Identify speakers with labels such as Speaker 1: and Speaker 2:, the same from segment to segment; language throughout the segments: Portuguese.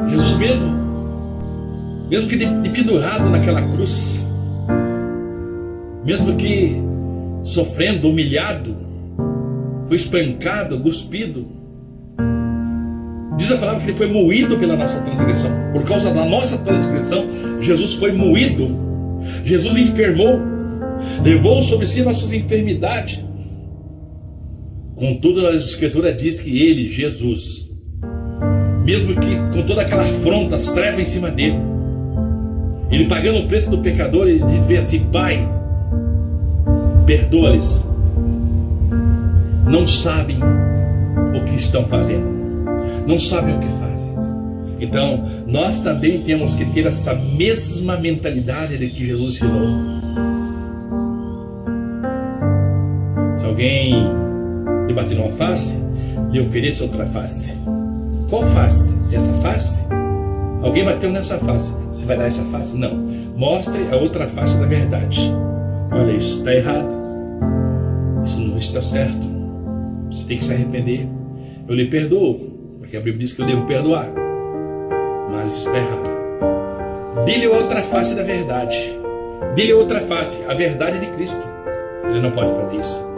Speaker 1: Jesus mesmo que de pendurado naquela cruz, mesmo que sofrendo, humilhado, foi espancado, cuspido, diz a palavra que ele foi moído pela nossa transgressão. Por causa da nossa transgressão, Jesus foi moído. Jesus enfermou, levou sobre si nossas enfermidades. Contudo, a Escritura diz que ele, Jesus, mesmo que com toda aquela afronta, as trevas em cima dele, ele pagando o preço do pecador, ele diz assim: Pai, perdoa-lhes, não sabem o que estão fazendo, não sabem o que fazem. Então nós também temos que ter essa mesma mentalidade de que Jesus ensinou. Se alguém lhe bater numa face, lhe ofereça outra face. Qual face? Essa face? Alguém bateu nessa face, você vai dar essa face? Não. Mostre a outra face da verdade. Olha, isso está errado, isso não está certo, você tem que se arrepender. Eu lhe perdoo, porque a Bíblia diz que eu devo perdoar, mas isso está errado. Dê-lhe outra face da verdade, dê-lhe outra face, a verdade de Cristo. Ele não pode fazer isso.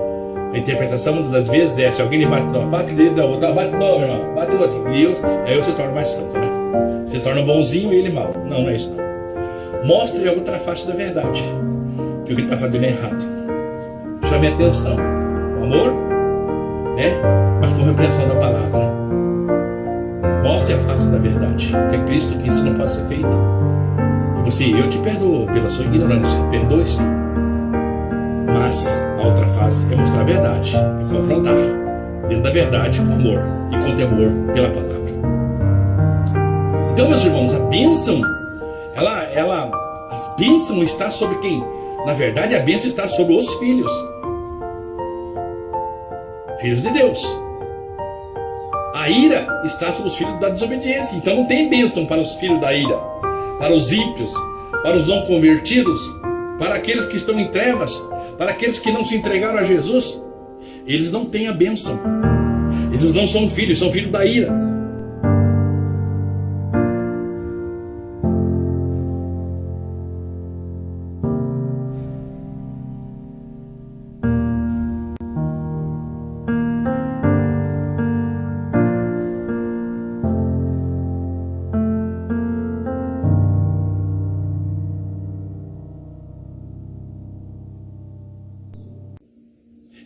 Speaker 1: A interpretação muitas das vezes é: se alguém lhe bate numa face, ele dá outra, bate não, irmão, bate outra, e aí você torna mais santo, né? Você torna bonzinho e ele mal. Não, não é isso não. Mostre a outra face da verdade, que o que ele está fazendo é errado. Chame a atenção, com amor, né? Mas com repreensão da palavra. Mostre a face da verdade, que é Cristo, que isso não pode ser feito. E você: eu te perdoo pela sua ignorância, perdoe sim. Mas a outra face é mostrar a verdade, é confrontar dentro da verdade, com amor e com temor pela palavra. Então, meus irmãos, a bênção, as bênçãos está sobre quem? Na verdade, a bênção está sobre os filhos de Deus. A ira está sobre os filhos da desobediência. Então não tem bênção para os filhos da ira, para os ímpios, para os não convertidos, para aqueles que estão em trevas, para aqueles que não se entregaram a Jesus. Eles não têm a bênção. Eles não são filhos, são filhos da ira.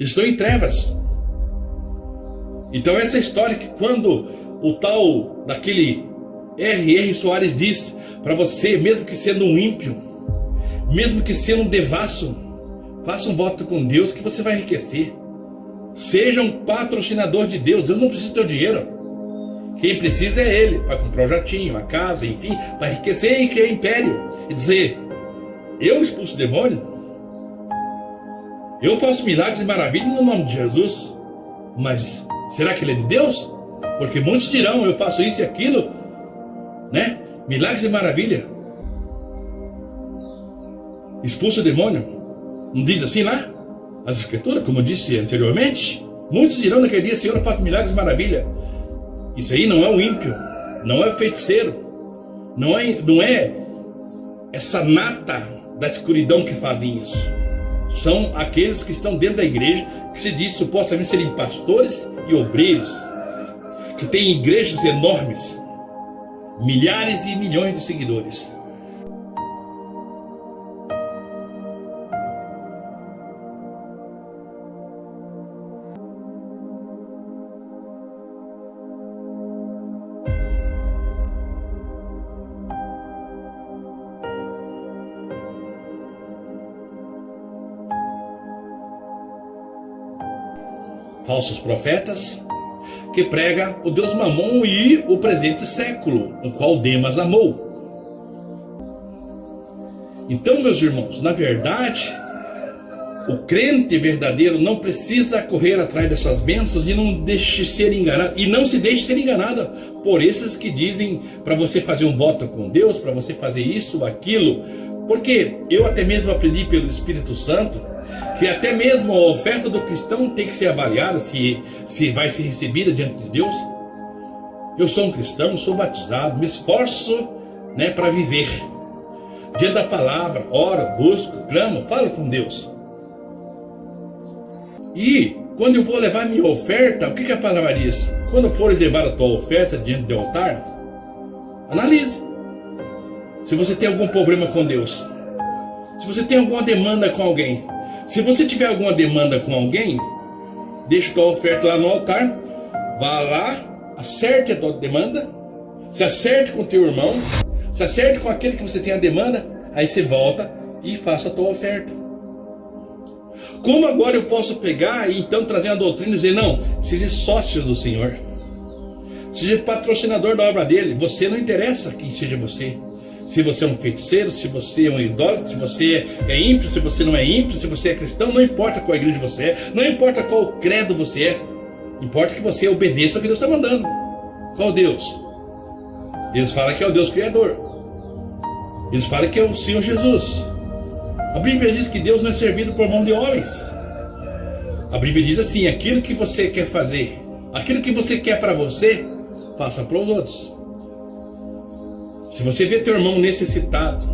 Speaker 1: Estão em trevas. Então essa história que quando o tal daquele R.R. Soares diz para você, mesmo que sendo um ímpio, mesmo que sendo um devasso, faça um voto com Deus que você vai enriquecer. Seja um patrocinador de Deus. Deus não precisa do teu dinheiro. Quem precisa é Ele, para comprar um jatinho, uma casa, enfim, para enriquecer e criar império. E dizer: eu expulso demônio, eu faço milagres e maravilhas no nome de Jesus. Mas será que Ele é de Deus? Porque muitos dirão: eu faço isso e aquilo, né? Milagres e maravilha, expulso o demônio. Não diz assim lá as Escrituras, como eu disse anteriormente? Muitos dirão naquele dia: Senhor, eu faço milagres e maravilha. Isso aí não é um ímpio, não é feiticeiro, não é essa nata da escuridão que fazem isso. São aqueles que estão dentro da igreja, que se diz supostamente serem pastores e obreiros, que têm igrejas enormes, milhares e milhões de seguidores. Falsos profetas que prega o Deus Mamon e o presente século, o qual Demas amou. Então, meus irmãos, na verdade, o crente verdadeiro não precisa correr atrás dessas bênçãos e não deixe ser enganado, e não se deixe ser enganado por esses que dizem para você fazer um voto com Deus, para você fazer isso, aquilo. Porque eu até mesmo aprendi pelo Espírito Santo que até mesmo a oferta do cristão tem que ser avaliada se vai ser recebida diante de Deus. Eu sou um cristão, sou batizado, me esforço, né, para viver. Diante da palavra, oro, busco, clamo, falo com Deus. E quando eu vou levar minha oferta, o que a palavra diz? Quando fores levar a tua oferta diante do altar, analise se você tem algum problema com Deus, se você tem alguma demanda com alguém. Se você tiver alguma demanda com alguém, deixa a tua oferta lá no altar, vá lá, acerte a tua demanda, se acerte com o teu irmão, se acerte com aquele que você tem a demanda, aí você volta e faça a tua oferta. Como agora eu posso pegar e então trazer uma doutrina e dizer, não, seja sócio do Senhor, seja patrocinador da obra dele. Você não interessa quem seja você. Se você é um feiticeiro, se você é um idólatra, se você é ímpio, se você não é ímpio, se você é cristão, não importa qual igreja você é, não importa qual credo você é, importa que você obedeça ao que Deus está mandando. Qual Deus? Deus fala que é o Deus Criador. Deus fala que é o Senhor Jesus. A Bíblia diz que Deus não é servido por mão de homens. A Bíblia diz assim, aquilo que você quer fazer, aquilo que você quer para você, faça para os outros. Se você vê teu irmão necessitado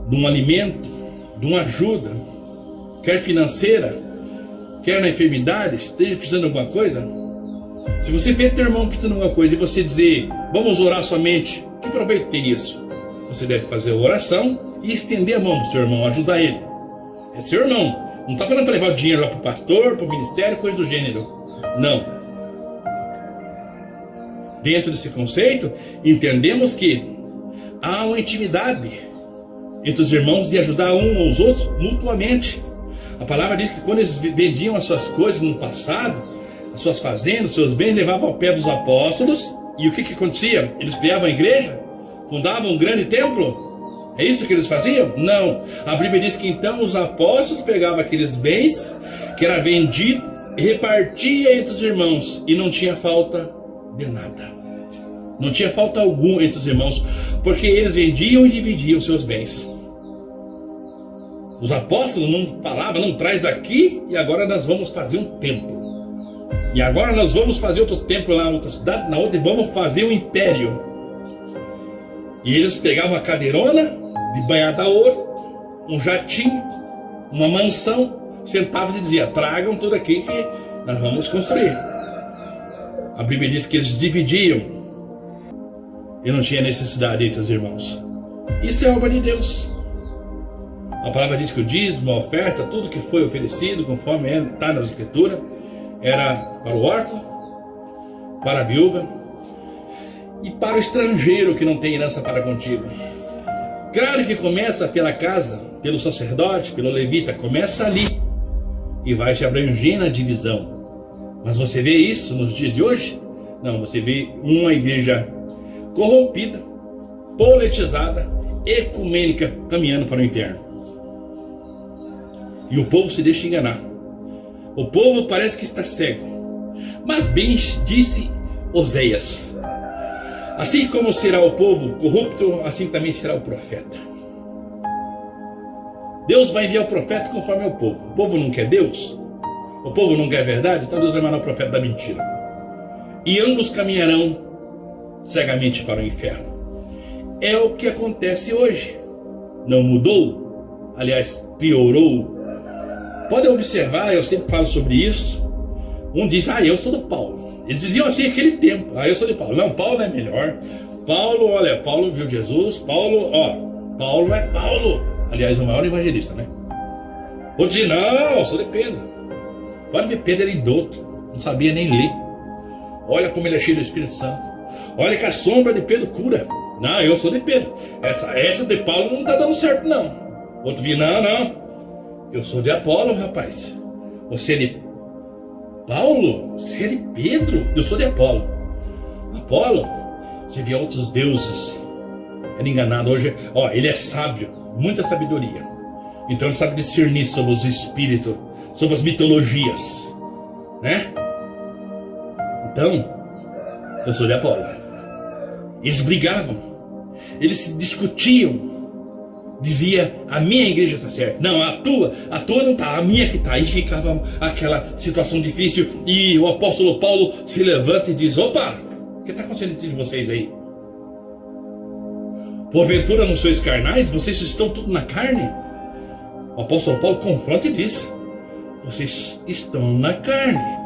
Speaker 1: de um alimento, de uma ajuda, quer financeira, quer na enfermidade, esteja precisando de alguma coisa, se você vê teu irmão precisando de alguma coisa e você dizer, vamos orar somente, que proveito tem isso? Você deve fazer a oração e estender a mão do seu irmão, ajudar ele. É seu irmão. Não está falando para levar o dinheiro lá para o pastor, para o ministério, coisa do gênero. Não. Dentro desse conceito, entendemos que há uma intimidade entre os irmãos de ajudar um aos outros mutuamente. A palavra diz que quando eles vendiam as suas coisas no passado, as suas fazendas, os seus bens, levavam ao pé dos apóstolos. E o que acontecia? Eles criavam a igreja, fundavam um grande templo. É isso que eles faziam? Não. A Bíblia diz que então os apóstolos pegavam aqueles bens que era vendido e repartia entre os irmãos, e não tinha falta de nada. Não tinha falta alguma entre os irmãos, porque eles vendiam e dividiam seus bens. Os apóstolos não falavam, não, traz aqui e agora nós vamos fazer um templo. E agora nós vamos fazer outro templo lá na outra cidade, na outra, e vamos fazer um império. E eles pegavam a cadeirona de banhada a ouro, um jatinho, uma mansão, sentavam e diziam, tragam tudo aqui que nós vamos construir. A Bíblia diz que eles dividiam e não tinha necessidade entre os irmãos. Isso é obra de Deus. A palavra diz que o dízimo, a oferta, tudo que foi oferecido, conforme está na Escritura, era para o órfão, para a viúva e para o estrangeiro que não tem herança para contigo. Claro que começa pela casa, pelo sacerdote, pelo levita, começa ali e vai se abrangendo a divisão. Mas você vê isso nos dias de hoje? Não, você vê uma igreja corrompida, politizada, ecumênica, caminhando para o inferno. E o povo se deixa enganar. O povo parece que está cego. Mas bem disse Oséias, assim como será o povo corrupto, assim também será o profeta. Deus vai enviar o profeta conforme é o povo. O povo não quer Deus, o povo não quer a verdade, então Deus vai mandar o profeta da mentira. E ambos caminharão cegamente para o inferno. É o que acontece hoje. Não mudou, aliás, piorou. Podem observar, eu sempre falo sobre isso. Um diz, eu sou do Paulo. Eles diziam assim naquele tempo, eu sou de Paulo. Não, Paulo é melhor. Paulo, olha, Paulo viu Jesus. Paulo é Paulo. Aliás, o maior evangelista, né? Outro diz, não, eu sou de Pedro. Pode ver, Pedro era idoto, não sabia nem ler. Olha como ele é cheio do Espírito Santo. Olha que a sombra de Pedro cura. Não, eu sou de Pedro. Essa de Paulo não está dando certo, não. Outro diz, não. Eu sou de Apolo, rapaz. Você é de Paulo? Você é de Pedro? Eu sou de Apolo. Apolo? Você via outros deuses. Era enganado. Hoje, ele é sábio. Muita sabedoria. Então ele sabe discernir sobre os espíritos, sobre as mitologias, né? Então, eu sou de Apolo. Eles brigavam. Eles se discutiam. Dizia, a minha igreja está certa. Não, a tua não está, a minha que está. Aí ficava aquela situação difícil. E o apóstolo Paulo se levanta e diz, opa, O que está acontecendo entre vocês aí? Porventura não sois carnais? Vocês estão tudo na carne? O apóstolo Paulo confronta e diz: vocês estão na carne.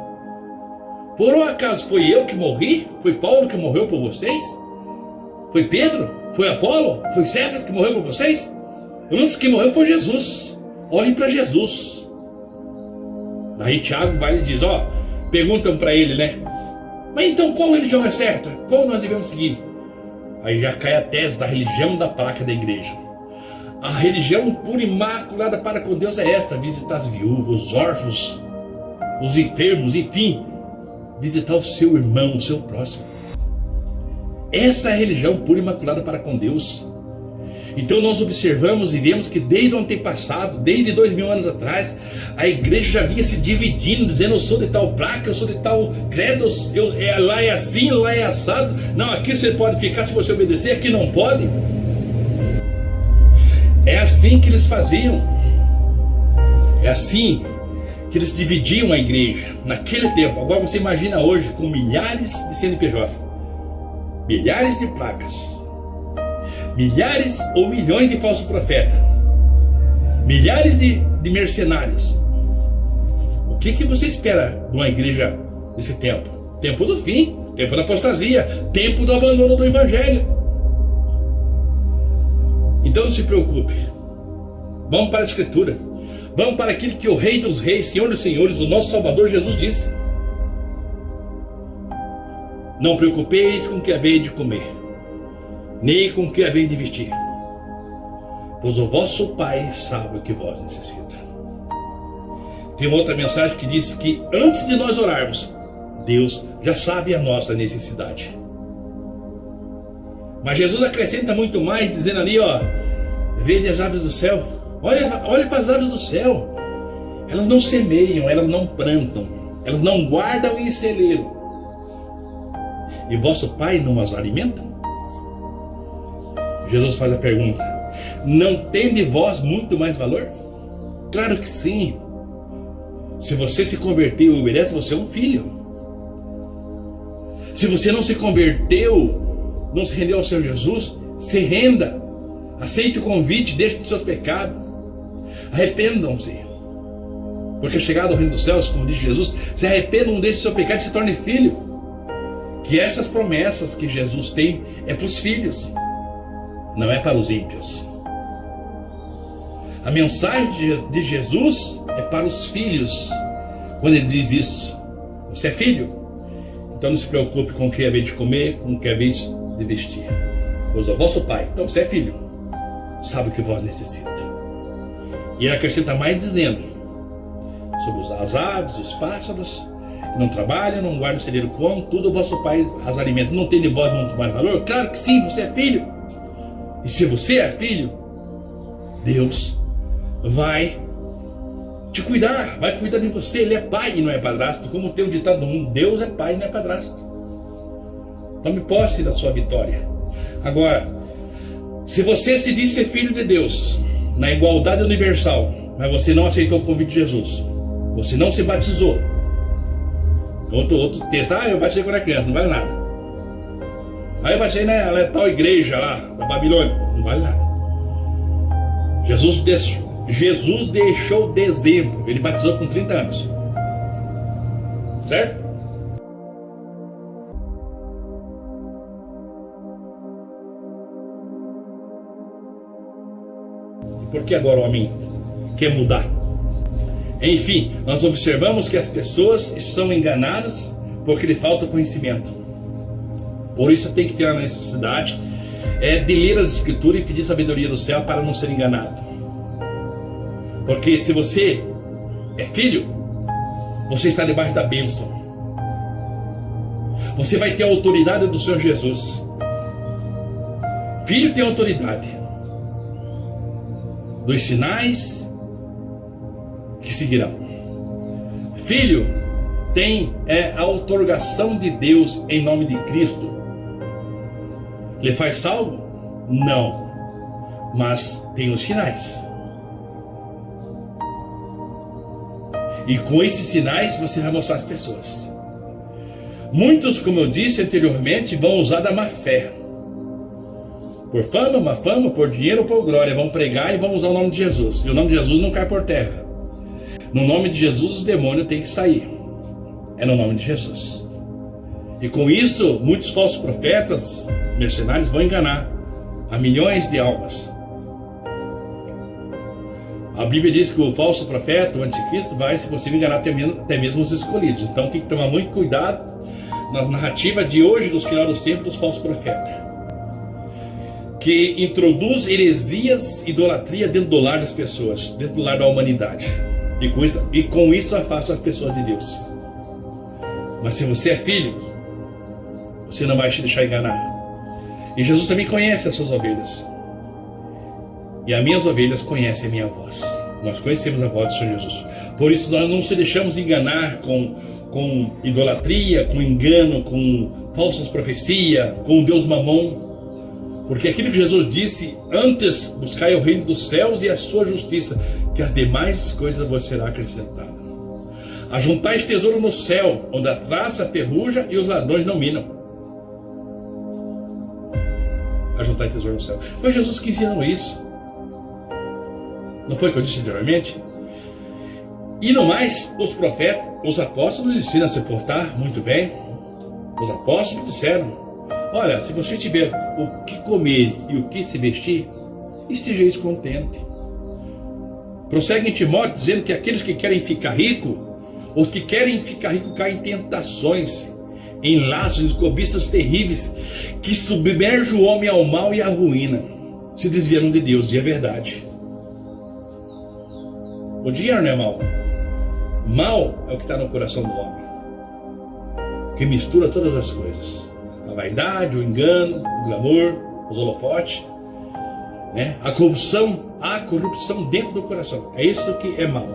Speaker 1: Por um acaso foi eu que morri? Foi Paulo que morreu por vocês? Foi Pedro? Foi Apolo? Foi Cefas que morreu por vocês? Antes que morreu foi Jesus. Olhem para Jesus. Daí Tiago vai e diz, perguntam para ele, né? Mas então qual religião é certa? Qual nós devemos seguir? Aí já cai a tese da religião da placa da igreja. A religião pura e imaculada para com Deus é esta: visitar as viúvas, os órfãos, os enfermos, enfim, visitar o seu irmão, o seu próximo. Essa é a religião pura e imaculada para com Deus. Então nós observamos e vemos que desde o antepassado, desde 2000 anos atrás, a igreja já vinha se dividindo, dizendo: eu sou de tal placa, eu sou de tal credo, lá é assim, lá é assado. Não, aqui você pode ficar se você obedecer, aqui não pode. É assim que eles faziam. É assim que eles dividiam a igreja naquele tempo. Agora você imagina hoje com milhares de CNPJ, milhares de placas, milhares ou milhões de falsos profetas, milhares de mercenários. O que você espera de uma igreja nesse tempo? Tempo do fim, tempo da apostasia, tempo do abandono do evangelho. Então não se preocupe. Vamos para a escritura. Vamos para aquilo que o Rei dos Reis, Senhor dos Senhores, o nosso Salvador Jesus disse: não preocupeis com o que haveis de comer, nem com o que haveis de vestir, pois o vosso Pai sabe o que vós necessita. Tem uma outra mensagem que diz que antes de nós orarmos, Deus já sabe a nossa necessidade. Mas Jesus acrescenta muito mais, dizendo ali, vede as aves do céu. Olha para as aves do céu. Elas não semeiam, elas não plantam, elas não guardam em celeiro, e vosso Pai não as alimenta? Jesus faz a pergunta: não tende vós muito mais valor? Claro que sim. Se você se converter e obedece, você é um filho. Se você não se converteu, não se rendeu ao Senhor Jesus, se renda, aceite o convite, deixe de seus pecados, arrependam-se, porque chegado ao reino dos céus, como diz Jesus, se arrependam, deixe o seu pecado e se torne filho. Que essas promessas que Jesus tem é para os filhos, não é para os ímpios. A mensagem de Jesus é para os filhos. Quando ele diz isso: você é filho, então não se preocupe com o que é vez de comer, com o que é vez de vestir, pois o vosso Pai, então você é filho, sabe o que vós necessita. E ele acrescenta mais dizendo sobre as aves, os pássaros, que não trabalham, não guardam o celeiro, como tudo o vosso Pai as alimenta. Não tem de vós muito mais valor? Claro que sim, você é filho. E se você é filho, Deus vai te cuidar, vai cuidar de você. Ele é pai e não é padrasto. Como tem um ditado no mundo: Deus é pai e não é padrasto. Tome posse da sua vitória. Agora, se você se diz ser filho de Deus na igualdade universal, mas você não aceitou o convite de Jesus, você não se batizou, outro texto: eu batizei quando era criança, não vale nada. Aí eu batizei na tal igreja lá da Babilônia, não vale nada. Jesus deixou dezembro, ele batizou com 30 anos, certo? E por que agora o homem quer mudar? Enfim, nós observamos que as pessoas são enganadas porque lhe falta conhecimento. Por isso tem que ter a necessidade de ler as escrituras e pedir sabedoria do céu para não ser enganado. Porque se você é filho, você está debaixo da bênção. Você vai ter a autoridade do Senhor Jesus. Filho tem autoridade dos sinais que seguirão. Filho tem a outorgação de Deus em nome de Cristo. Lhe faz salvo? Não. Mas tem os sinais. E com esses sinais você vai mostrar às pessoas. Muitos, como eu disse anteriormente, vão usar da má fé. Por fama, má fama, por dinheiro ou por glória, vão pregar e vão usar o nome de Jesus. E o nome de Jesus não cai por terra. No nome de Jesus os demônios têm que sair. É no nome de Jesus. E com isso, muitos falsos profetas, mercenários, vão enganar a milhões de almas. A Bíblia diz que o falso profeta, o anticristo, vai, se possível, enganar até mesmo os escolhidos. Então tem que tomar muito cuidado na narrativa de hoje, dos final dos tempos, dos falsos profetas, que introduz heresias, idolatria dentro do lar das pessoas, dentro do lar da humanidade. E com isso afasta as pessoas de Deus. Mas se você é filho, você não vai se deixar enganar. E Jesus também conhece as suas ovelhas. E as minhas ovelhas conhecem a minha voz. Nós conhecemos a voz do Senhor Jesus. Por isso nós não se deixamos enganar com idolatria, com engano, com falsas profecias, com Deus Mamon. Porque aquilo que Jesus disse: antes buscai o reino dos céus e a sua justiça, que as demais coisas vos serão acrescentadas. Ajuntais tesouro no céu, onde a traça, a ferrugem e os ladrões não minam. Ajuntai tesouro no céu. Foi Jesus que ensinou isso. Não foi o que eu disse anteriormente? E no mais, os profetas, os apóstolos ensinam a se portar muito bem. Os apóstolos disseram: olha, se você tiver o que comer e o que se vestir, esteja contente. Prossegue em Timóteo dizendo que aqueles que querem ficar ricos, os que querem ficar ricos caem em tentações, em laços, em cobiças terríveis, que submergem o homem ao mal e à ruína. Se desviaram de Deus, e é verdade. O dinheiro não é mal. Mal é o que está no coração do homem, que mistura todas as coisas: a vaidade, o engano, o glamour, os holofotes, né? A corrupção dentro do coração. É isso que é mal.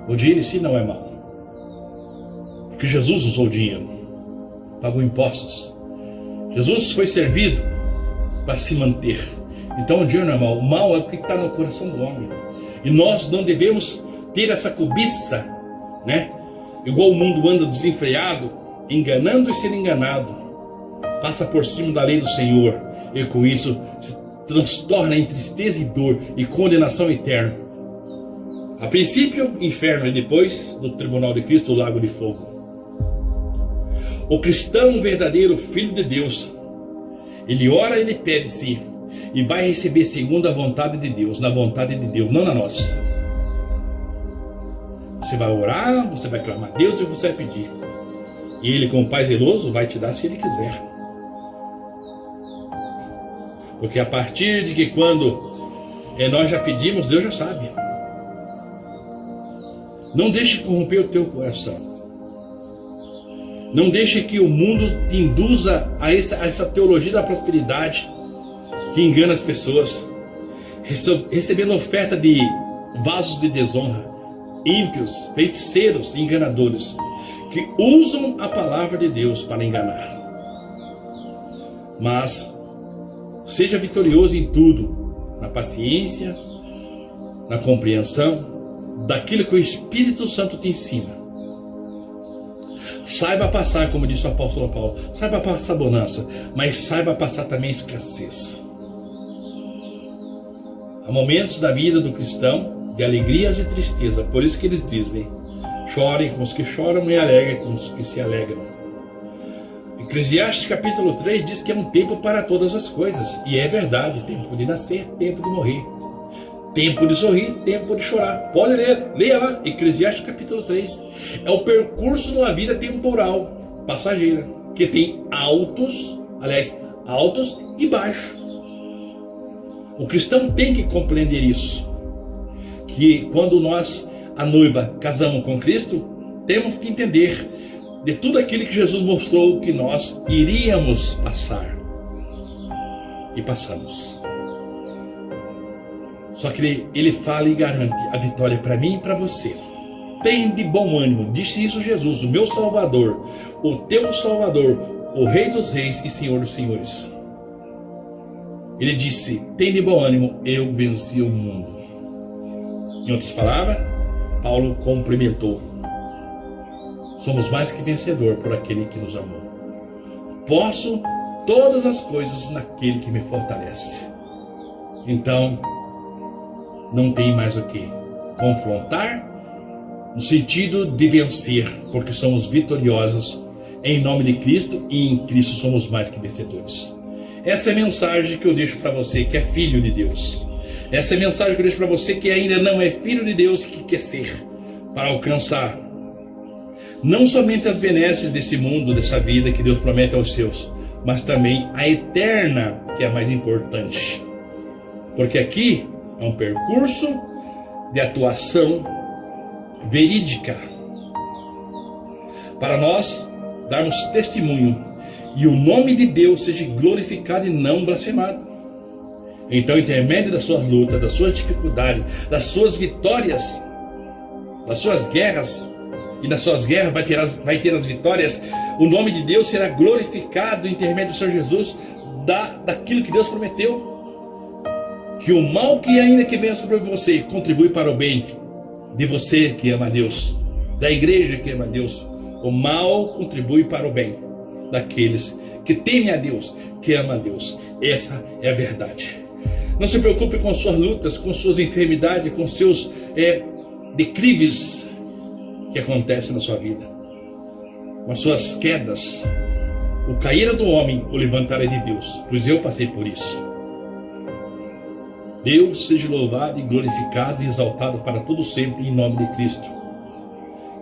Speaker 1: O dinheiro em si não é mal, porque Jesus usou o dinheiro, pagou impostos. Jesus foi servido para se manter. Então o dinheiro não é mal. O mal é o que está no coração do homem. E nós não devemos ter essa cobiça, né? Igual o mundo anda desenfreado, enganando e sendo enganado. Passa por cima da lei do Senhor, e com isso se transtorna em tristeza e dor e condenação eterna. A princípio, inferno, e depois, no tribunal de Cristo, o lago de fogo. O cristão verdadeiro, filho de Deus, ele ora, ele pede-se, e vai receber segundo a vontade de Deus, na vontade de Deus, não na nossa. Você vai orar, você vai clamar a Deus e você vai pedir. E Ele, como Pai zeloso, vai te dar se Ele quiser. Porque a partir de que quando nós já pedimos, Deus já sabe. Não deixe corromper o teu coração. Não deixe que o mundo te induza a essa teologia da prosperidade que engana as pessoas, recebendo oferta de vasos de desonra, ímpios, feiticeiros e enganadores, que usam a palavra de Deus para enganar. Mas seja vitorioso em tudo, na paciência, na compreensão daquilo que o Espírito Santo te ensina. Saiba passar, como disse o apóstolo Paulo, saiba passar bonança, mas saiba passar também escassez. Há momentos da vida do cristão de alegrias e tristeza. Por isso que eles dizem: chorem com os que choram e alegrem com os que se alegram. Eclesiastes capítulo 3 diz que é um tempo para todas as coisas. E é verdade: tempo de nascer, tempo de morrer, tempo de sorrir, tempo de chorar. Pode ler, leia lá, Eclesiastes capítulo 3. É o percurso de uma vida temporal, passageira, que tem altos e baixos. O cristão tem que compreender isso, que quando nós, a noiva, casamos com Cristo, temos que entender de tudo aquilo que Jesus mostrou que nós iríamos passar, e passamos. Só que ele fala e garante a vitória para mim e para você. Tem de bom ânimo, disse isso Jesus, o meu Salvador, o teu Salvador, o Rei dos Reis e Senhor dos Senhores. Ele disse: tem de bom ânimo, eu venci o mundo. Em outras palavras, Paulo cumprimentou somos mais que vencedor por aquele que nos amou. Posso todas as coisas naquele que me fortalece. Então, não tem mais o que confrontar, no sentido de vencer, porque somos vitoriosos em nome de Cristo, e em Cristo somos mais que vencedores. Essa é a mensagem que eu deixo para você que é filho de Deus. Essa é a mensagem que eu deixo para você que ainda não é filho de Deus, que quer ser, para alcançar não somente as benesses desse mundo, dessa vida que Deus promete aos seus, mas também a eterna, que é a mais importante. Porque aqui é um percurso de atuação verídica para nós darmos testemunho e o nome de Deus seja glorificado e não blasfemado. Então, intermédio das suas lutas, das suas dificuldades, das suas vitórias, das suas guerras, e nas suas guerras vai ter as vitórias, o nome de Deus será glorificado em intermédio do Senhor Jesus, daquilo que Deus prometeu. Que o mal que ainda que venha sobre você contribui para o bem de você que ama a Deus, da igreja que ama a Deus. O mal contribui para o bem daqueles que temem a Deus, que amam a Deus. Essa é a verdade. Não se preocupe com suas lutas, com suas enfermidades, com seus declives que acontecem na sua vida, com as suas quedas. O cair do homem, o levantar é de Deus, pois eu passei por isso. Deus seja louvado e glorificado e exaltado para todo sempre em nome de Cristo.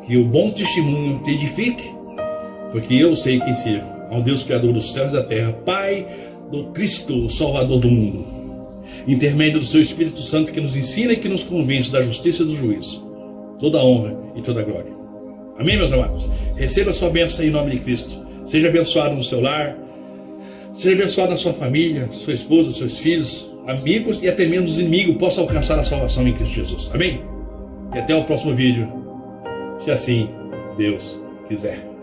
Speaker 1: Que o bom testemunho te edifique, porque eu sei quem sirvo, ao Deus Criador dos céus e da terra, Pai do Cristo, Salvador do mundo, intermédio do seu Espírito Santo, que nos ensina e que nos convence da justiça e do juízo. Toda honra e toda glória. Amém, meus amados? Receba a sua bênção em nome de Cristo. Seja abençoado no seu lar, seja abençoado na sua família, sua esposa, seus filhos, amigos e até mesmo os inimigos possam alcançar a salvação em Cristo Jesus. Amém? E até o próximo vídeo, se assim Deus quiser.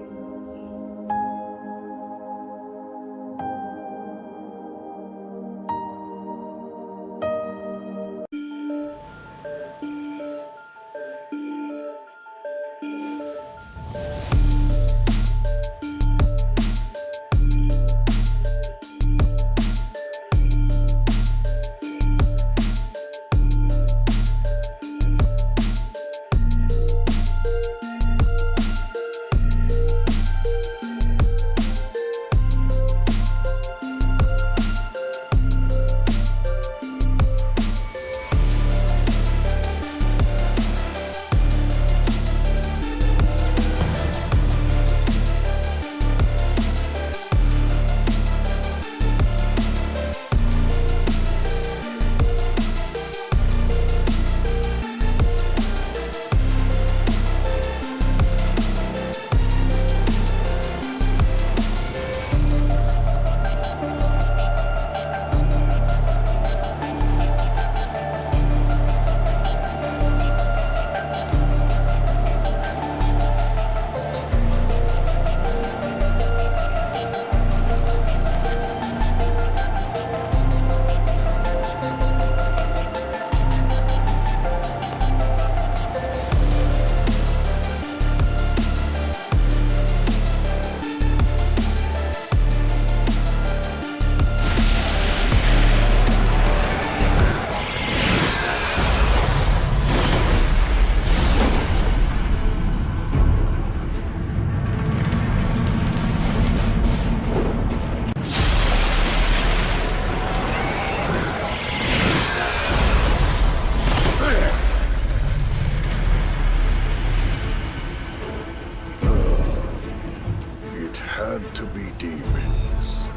Speaker 2: To be demons.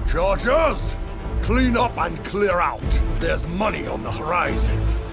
Speaker 2: Chargers! Clean up and clear out. There's money on the horizon.